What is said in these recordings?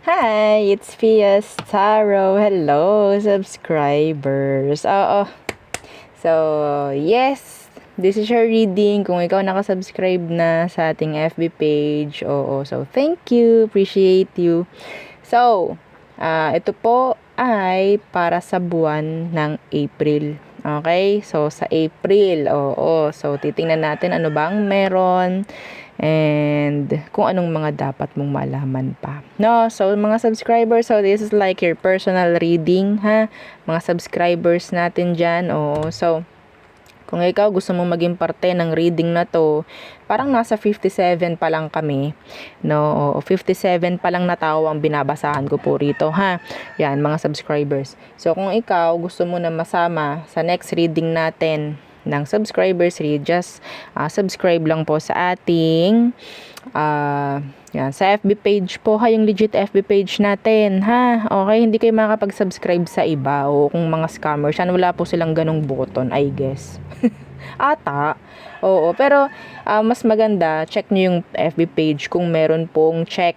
Hi, it's Pia's Tarot. Hello, subscribers. Oo. So, yes, this is your reading. Kung ikaw nakasubscribe na sa ating FB page, oo. So, thank you. Appreciate you. So, ito po ay para sa buwan ng April. Okay? So, sa April, oo. So, titingnan natin ano bang meron and kung anong mga dapat mong malaman pa. No, so mga subscribers, so this is like your personal reading, ha? Mga subscribers natin dyan, oo. So, kung ikaw gusto mong maging parte ng reading na to, parang nasa 57 pa lang kami. No, o 57 pa lang na tao ang binabasahan ko po rito, ha. Yan, mga subscribers. So, kung ikaw gusto mo na masama sa next reading natin ng subscribers, just subscribe lang po sa ating yan, sa FB page po, ha, yung legit FB page natin, ha. Okay, hindi kayo makakapag-subscribe sa iba o kung mga scammers, yan, wala po silang ganong button, I guess. Ata. Oo, pero mas maganda check niyo yung FB page kung meron pong check.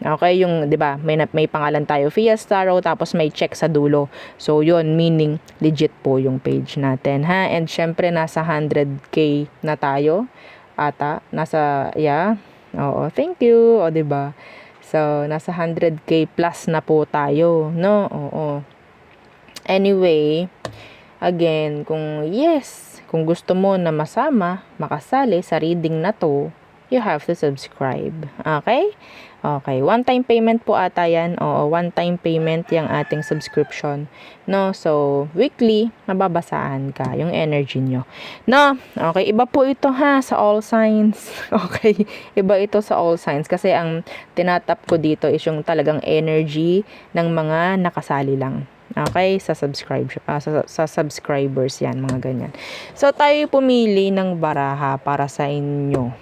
Okay, yung 'di ba, may pangalan tayo, Fias Tarot, tapos may check sa dulo. So, 'yun meaning legit po yung page natin, ha. And syempre nasa 100k na tayo. Ata, nasa Oo, thank you. O 'di ba? So, nasa 100k plus na po tayo, no? Oo. Anyway, again, kung gusto mo na makasali sa reading na to, you have to subscribe. Okay? Okay. One-time payment po ata yan. Oo, one-time payment yung ating subscription. No? So, weekly, mababasaan ka yung energy nyo. No? Okay. Iba po ito, ha, sa all signs. Okay. Iba ito sa all signs. Kasi ang tinatap ko dito is yung talagang energy ng mga nakasali lang. Okay, sa subscribers yan, mga ganyan. So, tayo pumili ng baraha para sa inyo.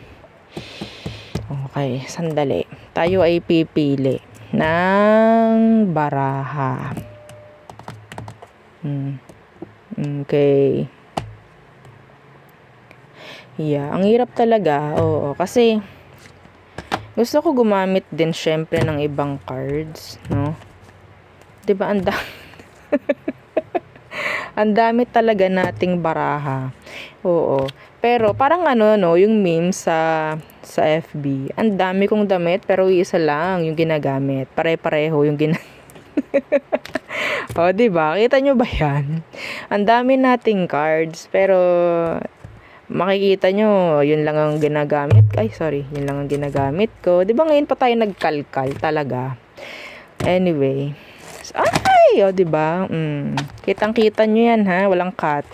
Okay, sandali. Tayo ay pipili ng baraha. Okay. Yeah, ang hirap talaga. Oo, kasi gusto ko gumamit din syempre ng ibang cards, no? 'Di ba ang dami talaga nating baraha. Oo. Pero parang no, yung meme sa FB. Ang dami kong damit pero isa lang yung ginagamit. Pare-pareho yung O, 'di ba? Kita nyo ba 'yan? Ang dami nating cards pero makikita nyo, yun lang ang ginagamit. Ay, sorry. Yun lang ang ginagamit ko. 'Di ba ngayon pa tayo nagkalkal talaga? Anyway, ay, 'di ba? Kitang-kita nyo 'yan, ha, walang cut.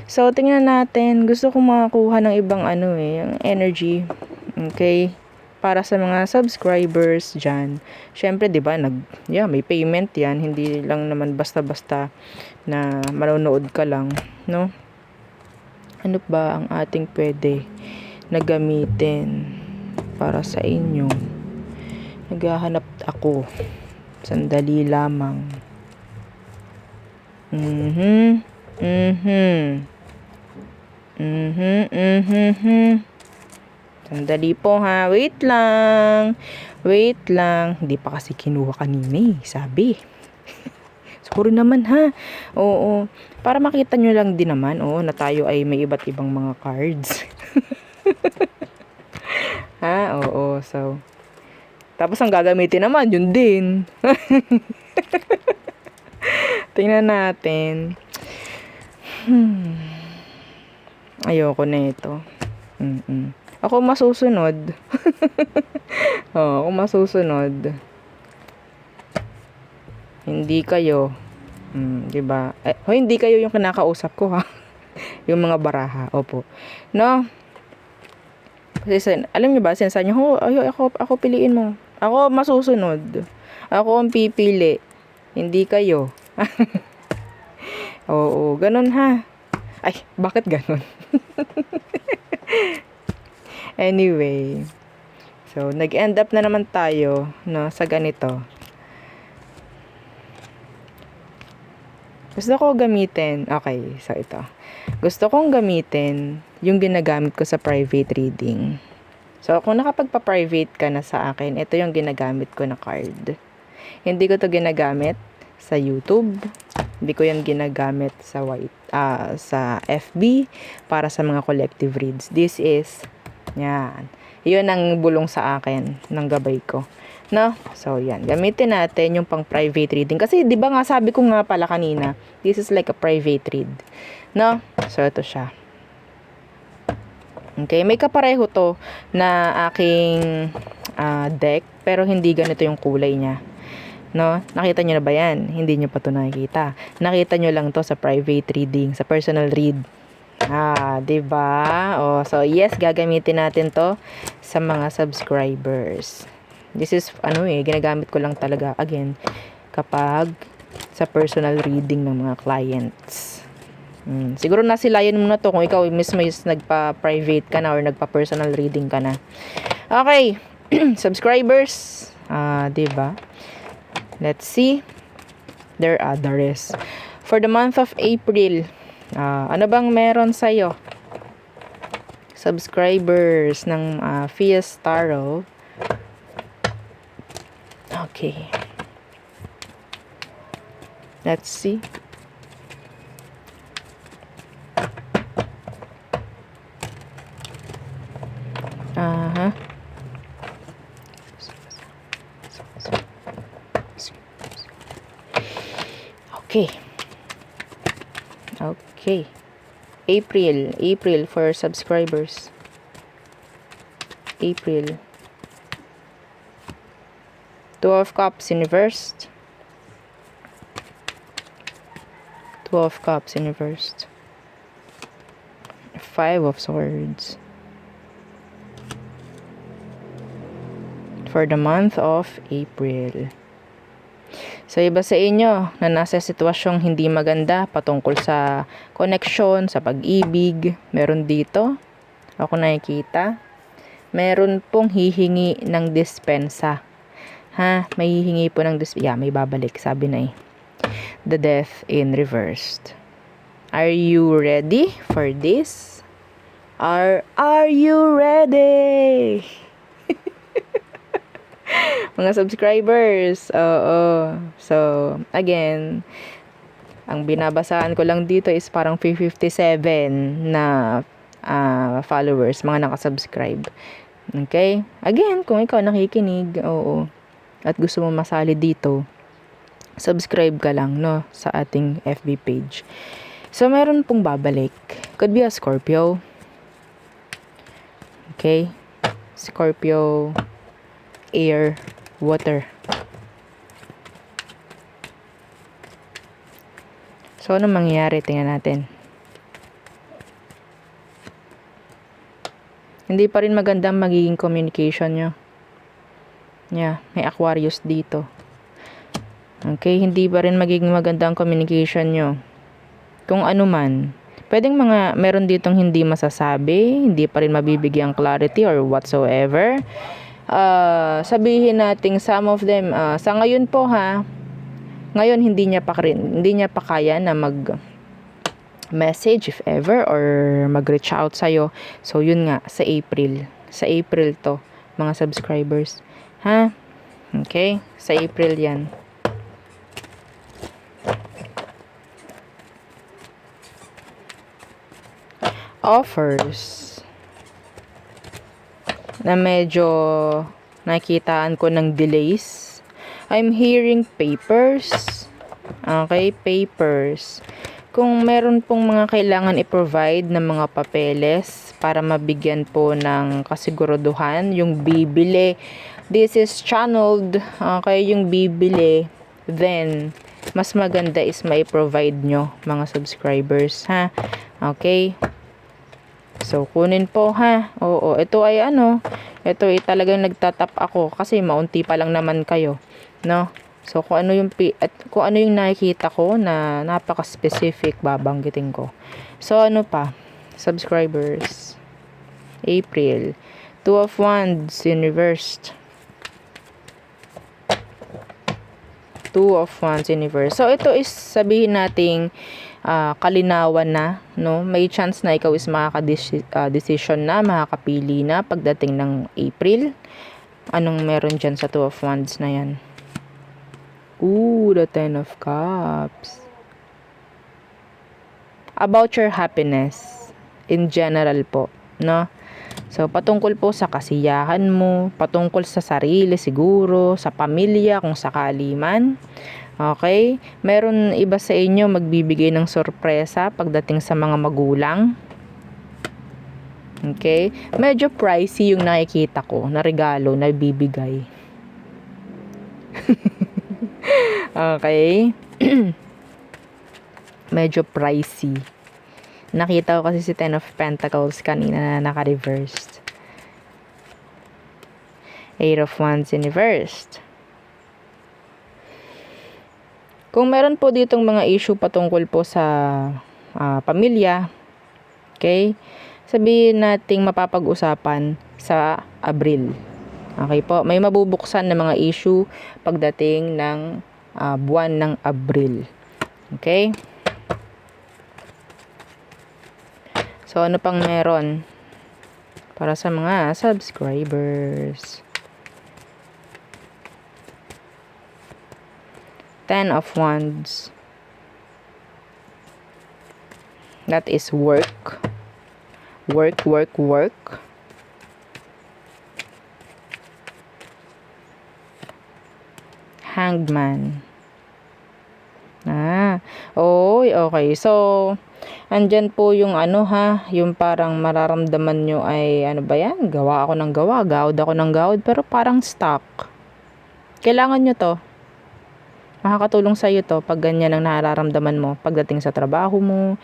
So, tingnan natin. Gusto ko makakuha ng ibang yung energy. Okay? Para sa mga subscribers diyan. Syempre, 'di ba, may payment 'yan, hindi lang naman basta-basta na manonood ka lang, no? Ano ba ang ating pwede na gamitin para sa inyo? Naghahanap ako. Sandali lamang. Sandali po, ha. Wait lang. Hindi pa kasi kinuha kanina, sabi. Sorry naman, ha. Oo. Para makita nyo lang din naman, na tayo ay may iba't ibang mga cards. Ha? Oo. So, tapos ang gagamitin naman, yun din. Tingnan natin. Ayoko na ito. Ako masusunod. Ako masusunod. Hindi kayo. 'Di ba? Hindi kayo yung kinakausap ko, ha. Yung mga baraha. Opo. No? Kasi alam niyo ba, sinasabi niyo, ako piliin mo. Ako masusunod. Ako ang pipili. Hindi kayo. Oo, ganun, ha. Ay, bakit ganun? Anyway. So, nag-end up na naman tayo, no, sa ganito. Gusto ko gamitin, okay, so ito. Gusto kong gamitin yung ginagamit ko sa private reading. So, kung nakapagpa-private ka na sa akin, ito yung ginagamit ko na card. Hindi ko to ginagamit sa YouTube. Hindi ko yan ginagamit sa sa FB para sa mga collective reads. This is, yan. Yun ang bulong sa akin ng gabay ko. No? So, yan. Gamitin natin yung pang private reading. Kasi, di ba nga, sabi ko nga pala kanina, this is like a private read. No? So, ito siya. Okay, may kapareho to na aking deck, pero hindi ganito yung kulay niya. No? Nakita nyo na ba yan? Hindi nyo pa to nakikita. Nakita nyo lang to sa private reading, sa personal read. Diba? Oh, so yes, gagamitin natin to sa mga subscribers. This is, ginagamit ko lang talaga, again, kapag sa personal reading ng mga clients. Siguro nasilayan mo na to kung ikaw mismo is nagpa-private ka na or nagpa-personal reading ka na. Okay, subscribers, diba? Let's see their address. For the month of April, ano bang meron sa'yo? Subscribers ng Fias Tarot. Okay. Let's see. Okay. Okay. April for subscribers. April. Two of Cups inversed. Two of Cups inversed. Five of Swords. For the month of April. So, iba sa inyo na nasa sitwasyong hindi maganda patungkol sa connection, sa pag-ibig, meron dito, ako nakikita, meron pong hihingi ng dispensa. May hihingi po ng dispensa. May babalik, sabi na eh. The Death in reversed. Are you ready for this? Are you ready? Mga subscribers. So, again, ang binabasahan ko lang dito is parang 57 na followers, mga nakasubscribe. Okay? Again, kung ikaw nakikinig, at gusto mo masali dito, subscribe ka lang, no, sa ating FB page. So, meron pong babalik. Could be a Scorpio. Okay? Scorpio, air, water. So, ano mangyayari? Tingnan natin. Hindi pa rin magandang magiging communication nyo. Yeah, may Aquarius dito. Okay, hindi pa rin magiging magandang communication nyo. Kung ano man. Pwedeng meron ditong hindi masasabi, hindi pa rin mabibigyang clarity or whatsoever. Sabihin nating some of them, sa ngayon po ngayon hindi niya pa kaya na message if ever or mag-reach out sa'yo. So, yun nga, sa April to, mga subscribers. Okay? Sa April yan. Offers na medyo nakitaan ko ng delays. I'm hearing papers. Okay, papers. Kung meron pong mga kailangan i-provide ng mga papeles para mabigyan po ng kasiguraduhan, yung bibili, this is channeled, okay, yung bibili, then, mas maganda is mai-provide nyo, mga subscribers, okay? So, kunin po, Oo, ito ay ito ay talagang nagtatap ako kasi maunti pa lang naman kayo, no? So, kung ano yung nakikita ko na napaka-specific, babanggitin ko. So, ano pa? Subscribers. April. Two of Wands in reversed. Two of Wands in reverse. So, ito is sabihin nating kalinawan na, no? May chance na ikaw is makaka-decision na, makakapili na pagdating ng April. Anong meron dyan sa Two of Wands na yan? Ooh, the Ten of Cups. About your happiness in general po, no? So, patungkol po sa kasiyahan mo, patungkol sa sarili siguro, sa pamilya kung sakali man. Okay? Meron iba sa inyo magbibigay ng sorpresa pagdating sa mga magulang. Okay? Medyo pricey yung nakikita ko na regalo na bibigay. Okay? Medyo pricey. Nakita ko kasi si Ten of Pentacles kanina na naka-reversed. Eight of Wands in reversed. Kung meron po ditong mga issue patungkol po sa pamilya, okay, sabihin nating mapapag-usapan sa Abril. Okay po, may mabubuksan na mga issue pagdating ng buwan ng Abril. Okay? So, ano pang meron para sa mga subscribers? Ten of Wands. That is work. Work, work, work. Hanged Man. Okay. So, andyan po yung yung parang mararamdaman nyo ay, ano ba yan? Gawa ako ng gawa, gawad ako ng gawad, pero parang stuck. Kailangan nyo to. Makakatulong sa iyo to pag ganyan ang nararamdaman mo pagdating sa trabaho mo,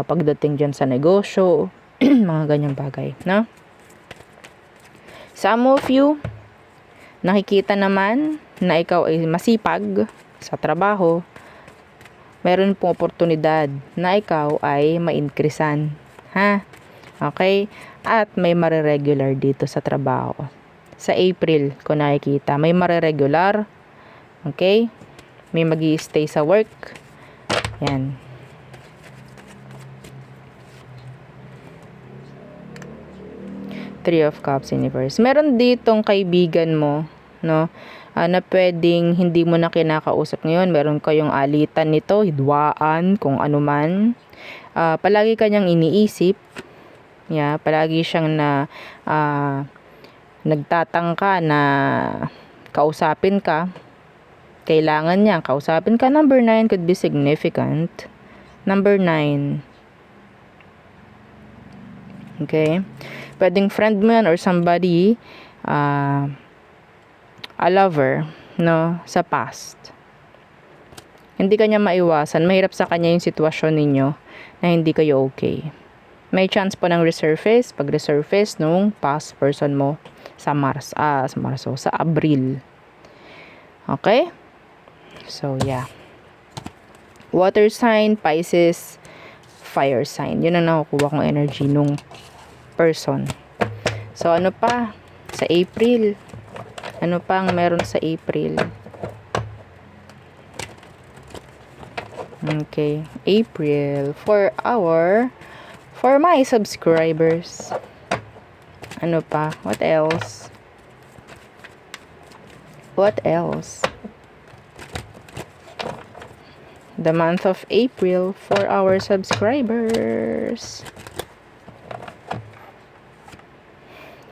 pagdating dyan sa negosyo, mga ganyang bagay, no? Some of you, nakikita naman na ikaw ay masipag sa trabaho. Meron pong oportunidad na ikaw ay ma-increasean, ha? Okay? At may mariregular dito sa trabaho. Sa April, kung nakikita, may mariregular. Okay? May magi-stay sa work. Yan. Three of Cups in reverse. Meron ditong kaibigan mo, no? Na pwedeng hindi mo na kinakausap ngayon. Meron kayong alitan nito, hidwaan, kung ano man. Palagi kanyang iniisip. Yeah, palagi siyang nagtatangka na kausapin ka. Kailangan niya kausapin ka. Number 9 could be significant. Number 9. Okay? Pwedeng friend mo yan or somebody, a lover, no, sa past. Hindi kanya maiwasan. Mahirap sa kanya yung sitwasyon ninyo na hindi kayo okay. May chance po ng resurface, pag resurface nung past person mo sa sa Abril. Okay? So, yeah. Water sign, Pisces, fire sign. Yun ang nakukuha kong energy nung person. So, ano pa? Sa April. Ano pang meron sa April? Okay. April. For my subscribers. Ano pa? What else? What else? The month of April for our subscribers.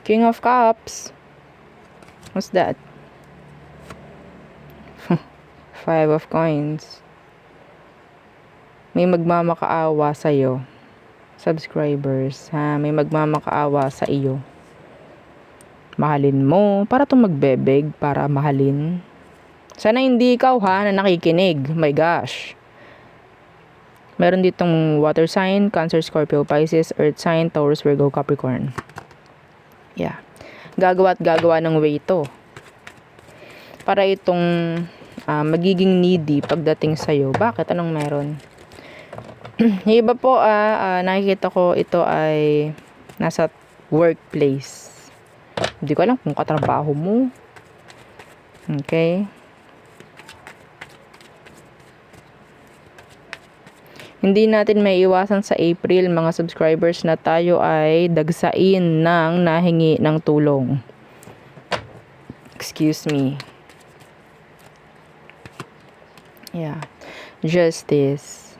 King of Cups. What's that? Five of Coins. May magmamakaawa sa'yo. Subscribers, ha? May magmamakaawa sa iyo. Mahalin mo. Para itong magbebeg para mahalin. Sana hindi ikaw, ha, na nakikinig. My gosh. Meron ditong water sign, Cancer, Scorpio, Pisces, Earth sign, Taurus, Virgo, Capricorn. Yeah. Gagawa at gagawa ng way to. Para itong magiging needy pagdating sa'yo. Bakit? Anong meron? Yung iba po, nakikita ko ito ay nasa workplace. Hindi ko alam kung katrabaho mo. Okay? Hindi natin maiiwasan sa April, mga subscribers, na tayo ay dagsain ng nahingi ng tulong. Excuse me. Yeah. Justice.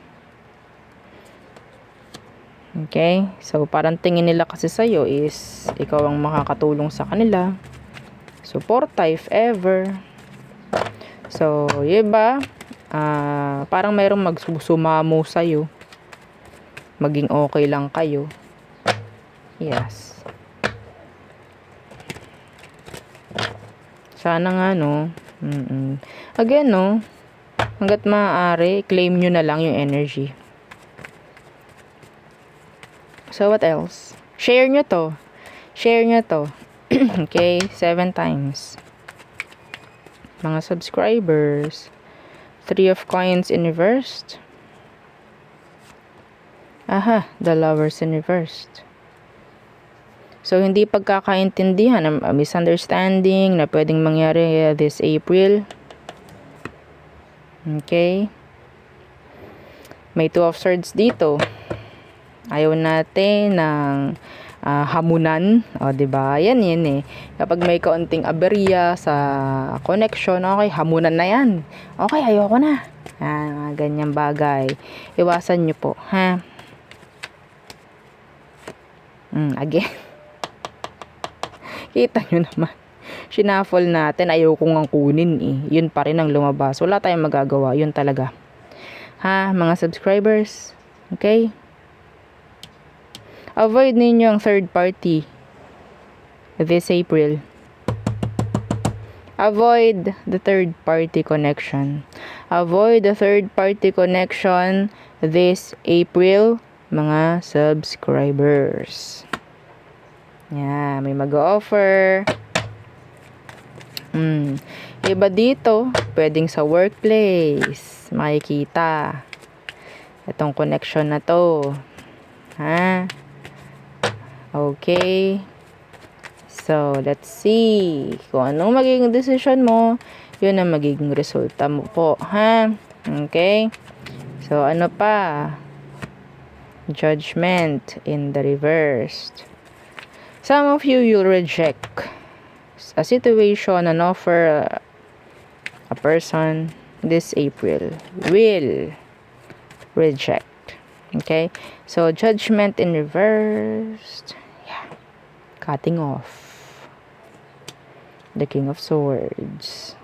Okay? So, parang tingin nila kasi sa'yo is ikaw ang makakatulong sa kanila. Suporta if ever. So, iba, parang mayroong magsusumamo sa'yo. Maging okay lang kayo. Yes. Sana nga, no? Again, no? Hanggat maaari, claim nyo na lang yung energy. So, what else? Share nyo to. Share nyo to. Okay? 7 times. Mga subscribers. 3 of coins in reversed. Aha, the lovers in reversed. So, hindi pagkakaintindihan, misunderstanding na pwedeng mangyari this April. Okay? May 2 of swords dito. Ayaw natin ng hamunan. O, diba? Yan eh. Kapag may kaunting aberya sa connection, okay, hamunan na yan. Okay, ayoko na. Ganyang bagay. Iwasan nyo po, ha? Again. Kita nyo naman. Shuffle natin. Ayaw kong ang kunin eh. Yun pa rin ang lumabas. Wala tayong magagawa. Yun talaga. Ha, mga subscribers? Okay? Avoid ninyo ang third party this April. Avoid the third party connection. Avoid the third party connection this April, mga subscribers. Yeah, may mag-offer. Iba dito, pwedeng sa workplace. Makikita. Itong connection na to. Ha? Okay. So, let's see. Kung anong magiging decision mo, yun ang magiging resulta mo po. Ha? Okay? So, ano pa? Judgment in the reversed. Some of you will reject a situation, an offer, a person this April. Will reject. Okay? So, judgment in reversed. Yeah. Cutting off. The King of Swords.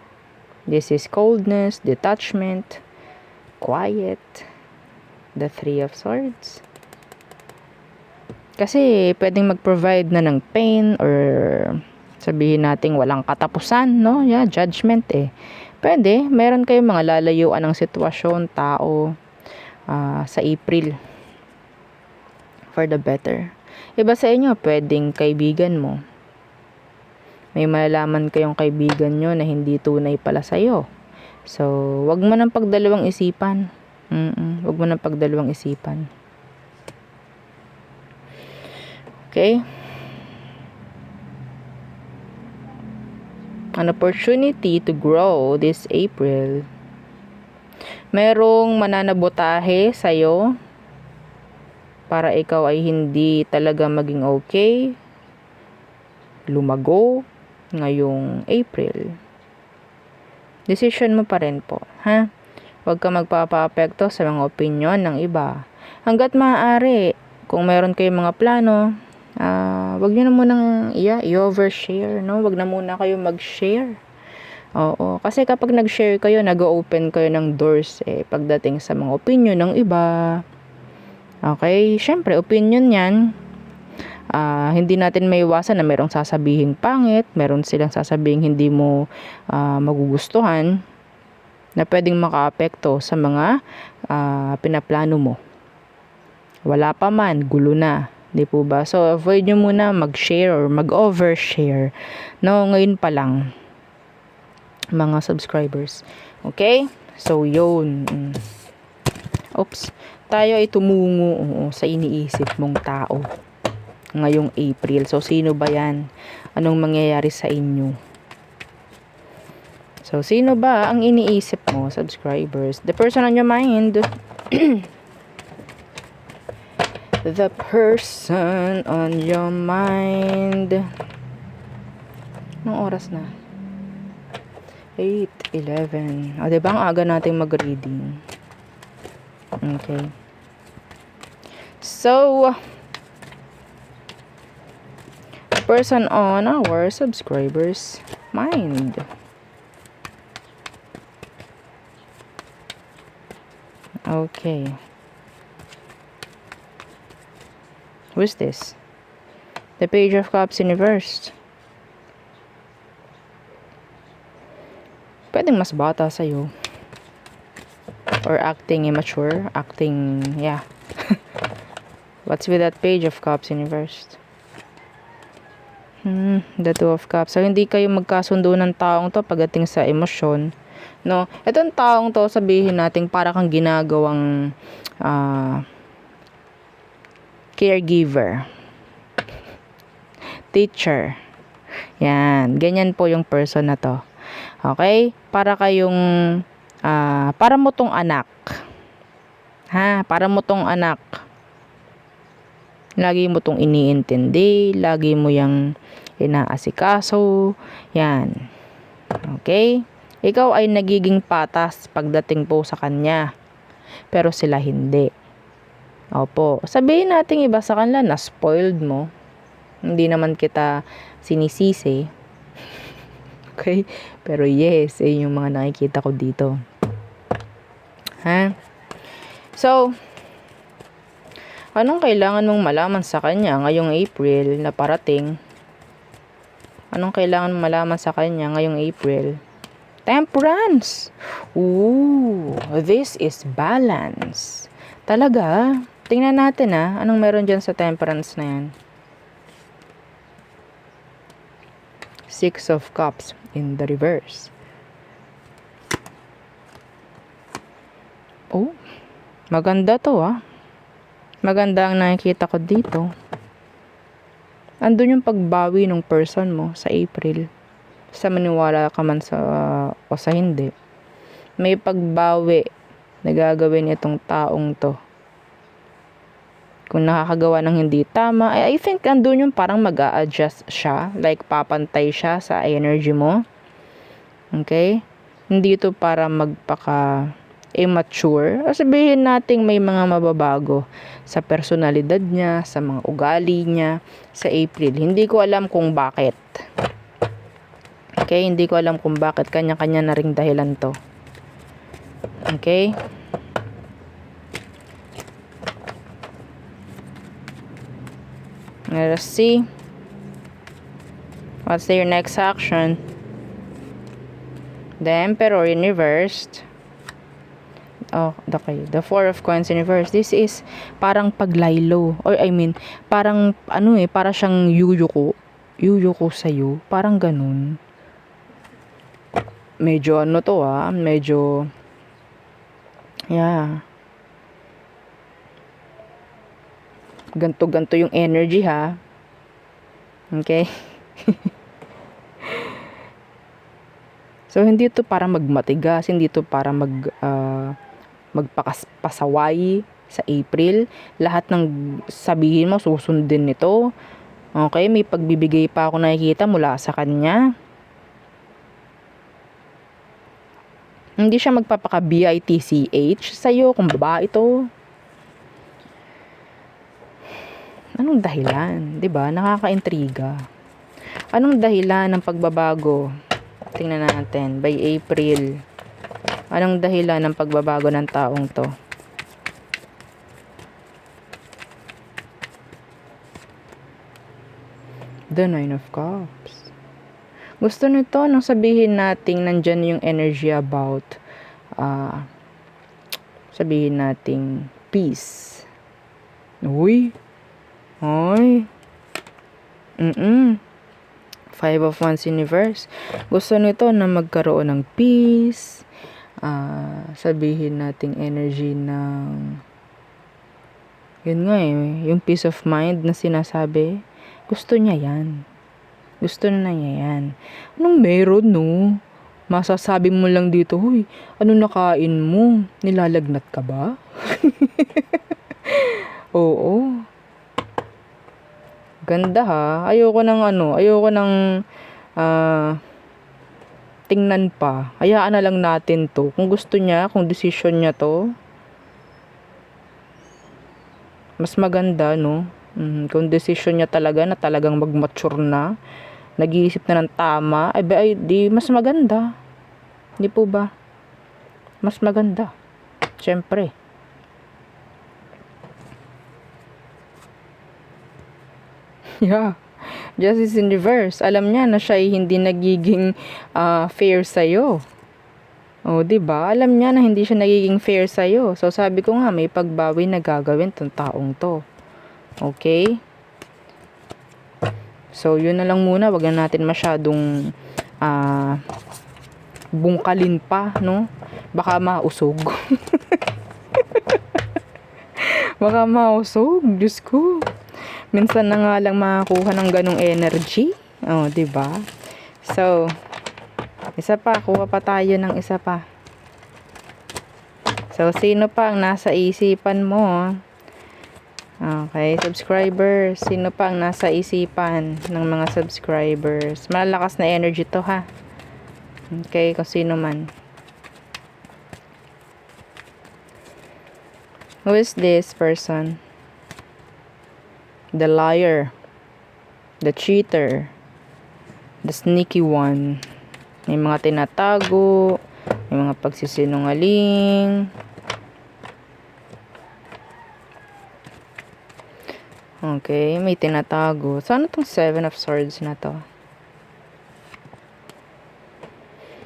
This is coldness, detachment, quiet. The Three of Swords. Kasi pwedeng mag-provide na ng pain or sabihin nating walang katapusan, no? Yeah, judgment eh. Pwede, meron kayong mga lalayuan ng sitwasyon, tao sa April for the better. Iba sa inyo, pwedeng kaibigan mo. May malalaman kayong kaibigan nyo na hindi tunay pala sa'yo. So, wag mo nang pagdalawang isipan. Wag mo nang pagdalawang isipan. Okay? An opportunity to grow this April. Merong mananabotahe sa'yo para ikaw ay hindi talaga maging okay, lumago ngayong April. Decision mo pa rin po, ha? Huwag ka magpapa-apekto sa mga opinion ng iba. Hanggat maaari, kung meron kayong mga plano, wag nyo na munang i-overshare, no? Wag na muna kayo mag-share. Oo, kasi kapag nag-share kayo, nag-open kayo ng doors pagdating sa mga opinion ng iba. Okay, syempre opinion yan. Hindi natin maiwasan na merong sasabihin pangit, meron silang sasabihin hindi mo magugustuhan na pwedeng makaapekto sa mga pinaplano mo. Wala pa man, gulo na. Di po ba? So, avoid nyo muna mag-share or mag-overshare. No, ngayon pa lang. Mga subscribers. Okay? So, yun. Oops. Tayo ay tumungo sa iniisip mong tao. Ngayong April. So, sino ba yan? Anong mangyayari sa inyo? So, sino ba ang iniisip mo, subscribers? The person on your mind. the person on your mind. Anong oras na? 8:11. O, diba ang aga nating mag-reading? Okay. So, the person on our subscribers' mind. Okay. Who's this? The Page of Cups in reverse. Pwedeng mas bata sa'yo. Or acting immature. Acting, yeah. What's with that Page of Cups in reverse? The Two of Cups. So, hindi kayo magkasundo ng taong to pagdating sa emosyon. No? Itong taong to, sabihin natin, para kang ginagawang caregiver. Teacher. Yan. Ganyan po yung person na to. Okay? Para kayong, para mo tong anak. Ha? Para mo tong anak. Lagi mo tong iniintindi. Lagi mo yung inaasikaso. Yan. Okay? Ikaw ay nagiging patas pagdating po sa kanya. Pero sila hindi. Opo. Sabihin natin iba sa kanila na spoiled mo. Hindi naman kita sinisisi. Okay? Pero yes, yung mga nakikita ko dito. Ha? So, anong kailangan mong malaman sa kanya ngayong April na parating? Anong kailangan mong malaman sa kanya ngayong April? Temperance! Ooh, this is balance. Talaga? Tingnan natin anong meron dyan sa temperance na yan. Six of Cups in the reverse. Oh, maganda to Maganda ang nakikita ko dito. Andun yung pagbawi ng person mo sa April. Sa maniwala ka man sa o sa hindi. May pagbawi na gagawin itong taong to. Kung nakakagawa ng hindi tama, I think andun yung parang mag-a-adjust siya. Like, papantay siya sa energy mo. Okay? Hindi ito para magpaka-immature. Sabihin natin may mga mababago sa personalidad niya, sa mga ugali niya, sa April. Hindi ko alam kung bakit. Okay? Hindi ko alam kung bakit. Kanya-kanya na ring dahilan to. Okay? Let's see. What's your next action? The Emperor in reversed. Oh, okay. The Four of Coins in reverse. This is parang paglaylo. Or I mean, parang para siyang yuyuko. Yuyuko sa'yo. Parang ganun. Medyo to medyo, yeah. Ganto yung energy Okay? So, hindi ito para magmatigas, hindi ito para magpasaway sa April. Lahat ng sabihin mo, susundin nito. Okay? May pagbibigay pa ako nakikita mula sa kanya. Hindi siya magpapaka-bitch sa'yo kung babae ito. Anong dahilan? 'Di ba? Nakaka-intriga. Anong dahilan ng pagbabago? Tingnan natin. By April. Anong dahilan ng pagbabago ng taong to? The Nine of Cups. Gusto nito nang sabihin nating nandyan yung energy about sabihin nating peace. Uy. Ay. Five of Wands in reverse. Gusto nito na magkaroon ng peace. Sabihin nating energy ng yun nga yung peace of mind na sinasabi. Gusto niya yan. Gusto na niya yan. Anong meron, no? Masasabi mo lang dito, huy, ano nakain mo? Nilalagnat ka ba? Oo. Ganda ha. Ayoko ng tingnan pa. Hayaan na lang natin to. Kung gusto niya, kung decision niya to, mas maganda, no? Kung decision niya talaga na talagang mag-mature na, nag-iisip na ng tama, ay di mas maganda. Hindi po ba? Mas maganda. Siyempre. Yeah. Justice in reverse. Alam niya na siya ay hindi nagiging fair sa'yo. O, diba? Alam niya na hindi siya nagiging fair sa'yo. So, sabi ko nga, may pagbawi na gagawin tong taong to. Okay? So, yun na lang muna. Wag na natin masyadong bungkalin pa, no? Baka mausog. Baka mausog. Diyos ko. Minsan na nga lang makakuha ng ganong energy. Oh, 'di ba? So, isa pa, kuha pa tayo ng isa pa. So, sino pa ang nasa isipan mo? Okay, subscribers. Sino pa ang nasa isipan ng mga subscribers? Malalakas na energy to, ha? Okay, kung sino man. Who is this person? The liar, the cheater, the sneaky one. May mga tinatago, may mga pagsisinungaling. Okay, may tinatago. So, ano tong 7 of Swords na to?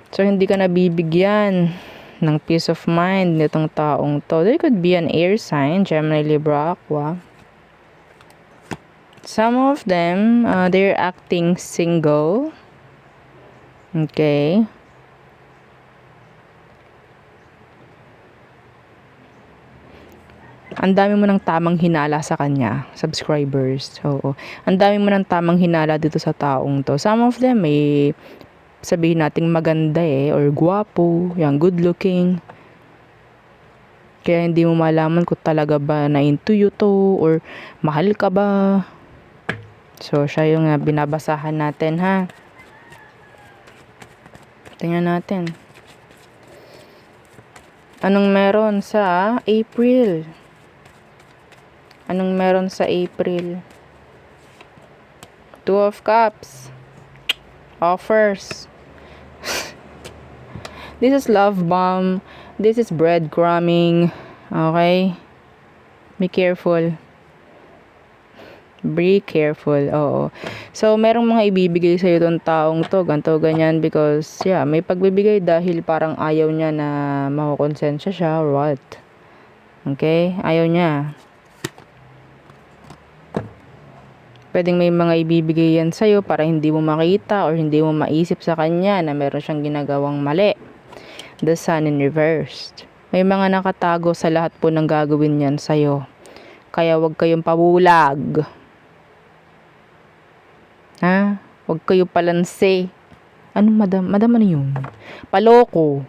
So, hindi ka nabibigyan ng peace of mind nitong taong to. There could be an air sign, Gemini, Libra, Aqua. Some of them, they're acting single. Okay. Ang dami mo ng tamang hinala sa kanya, subscribers. Oo. Ang dami mo ng tamang hinala dito sa taong to. Some of them may sabihin nating maganda or gwapo, yung good looking. Kaya hindi mo malaman kung talaga ba na into you to or mahal ka ba. So, siya yung binabasahan natin, ha? Tingnan natin. Anong meron sa April? Anong meron sa April? 2 of Cups. Offers. This is love bomb. This is breadcrumbing. Okay? Be careful. Be careful. Oo. So, merong mga ibibigay sa'yo itong taong to, ganito, ganyan, because, may pagbibigay dahil parang ayaw niya na makukonsensya siya or what. Okay? Ayaw niya. Pwedeng may mga ibibigay yan sa'yo para hindi mo makita or hindi mo maisip sa kanya na meron siyang ginagawang mali. The Sun in reversed. May mga nakatago sa lahat po ng gagawin yan sa'yo. Kaya wag kayong pabulag. Ha? Huwag kayo palanse. Ano, madam? Madam, ano yun? Paloko.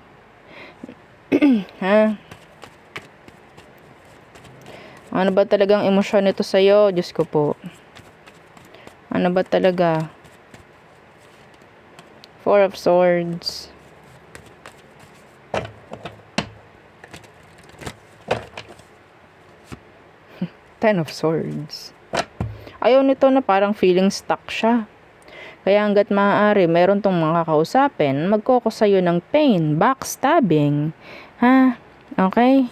Ha? Ano ba talagang emosyon nito sa'yo? Diyos ko po. Ano ba talaga? 4 of Swords. Ten of Swords. Ayaw nito na parang feeling stuck siya. Kaya hanggat maaari, meron tong mga kausapin, magkokos sa'yo ng pain, backstabbing. Ha? Okay?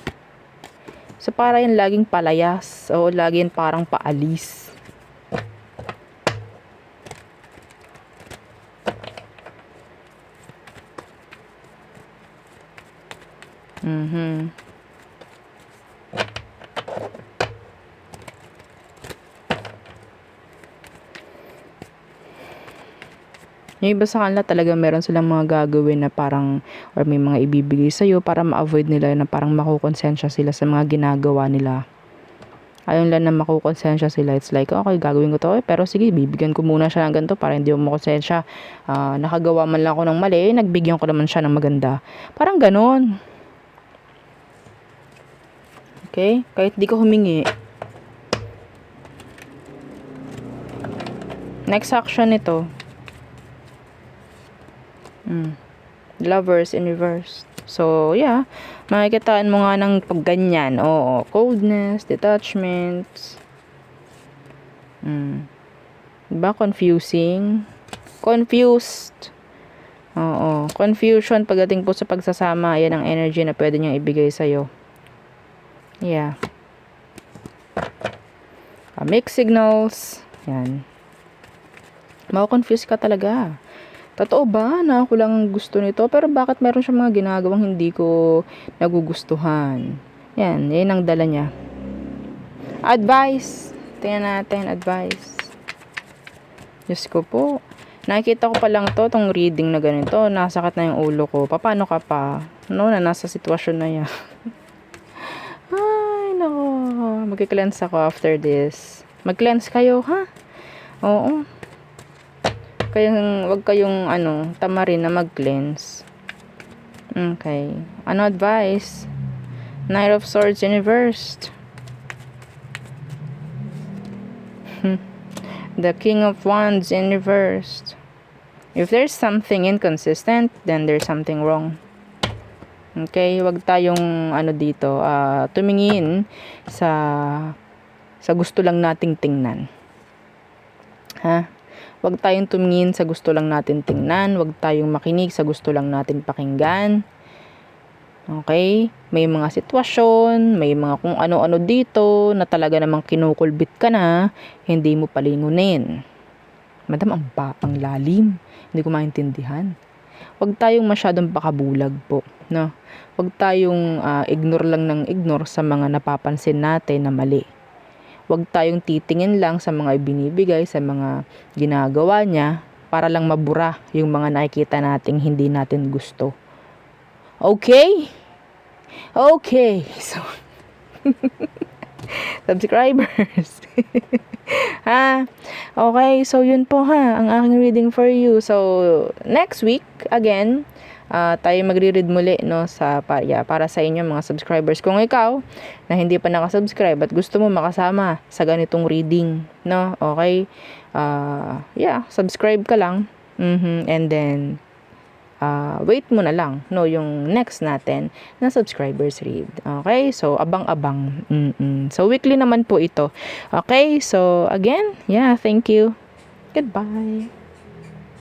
So, para yung laging palayas. O, laging parang paalis. Yung iba sa kanila talaga meron silang mga gagawin na parang or may mga ibibigay sa'yo para ma-avoid nila na parang makukonsensya sila sa mga ginagawa nila. Ayun lang na makukonsensya sila. It's like, okay, gagawin ko to. Pero sige, bibigyan ko muna siya ng ganito para hindi mo makonsensya. Nakagawa man lang ako ng mali, nagbigyan ko naman siya ng maganda. Parang ganon. Okay? Kahit di ko humingi. Next action nito. Lovers in reverse. So, yeah. Makikitaan mo nga ng pag ganyan. Oo. Coldness, detachments. Diba? Confusing. Confused. Oo. Confusion pagdating po sa pagsasama. Yan ang energy na pwede niyang ibigay sa'yo. Yeah. Mixed signals. Yan. Mako-confuse ka talaga. Totoo ba na ako lang gusto nito? Pero bakit meron siyang mga ginagawang hindi ko nagugustuhan? Yan. Yan ang dala niya. Advice. Tingnan natin. Advice. Diyos ko po. Nakikita ko pa lang tong reading na ganito. Nasakit na yung ulo ko. Paano ka pa? No, na nasa sitwasyon na yan. Ay, nako. Mag-cleanse ako after this. Mag-cleanse kayo, ha? Oo. Wag kayong, tamarin na mag-cleanse. Okay. Ano advice? Knight of Swords in reversed. The King of Wands in reversed. If there's something inconsistent, then there's something wrong. Okay, wag tayong dito, tumingin sa gusto lang nating tingnan. Ha? Wag tayong tumingin sa gusto lang natin tingnan, wag tayong makinig sa gusto lang natin pakinggan. Okay? May mga sitwasyon, may mga kung ano-ano dito na talaga namang kinukulbit ka na, hindi mo palingunin. Madam, ang lalim. Hindi ko maintindihan. Huwag tayong masyadong pakabulag po. No? Huwag tayong ignore lang ng ignore sa mga napapansin natin na mali. Huwag tayong titingin lang sa mga ibinibigay, sa mga ginagawa niya, para lang mabura yung mga nakikita nating hindi natin gusto. Okay? Okay. So, subscribers. Ha? Okay, so yun po ha, ang aking reading for you. So, next week, again, tayo magre-read muli, no, para sa inyo mga subscribers. Kung ikaw, na hindi pa nakasubscribe at gusto mo makasama sa ganitong reading, no, okay, subscribe ka lang, and then, wait mo na lang, no, yung next natin na subscribers read. Okay? So, abang-abang. So, weekly naman po ito. Okay? So, again, thank you. Goodbye.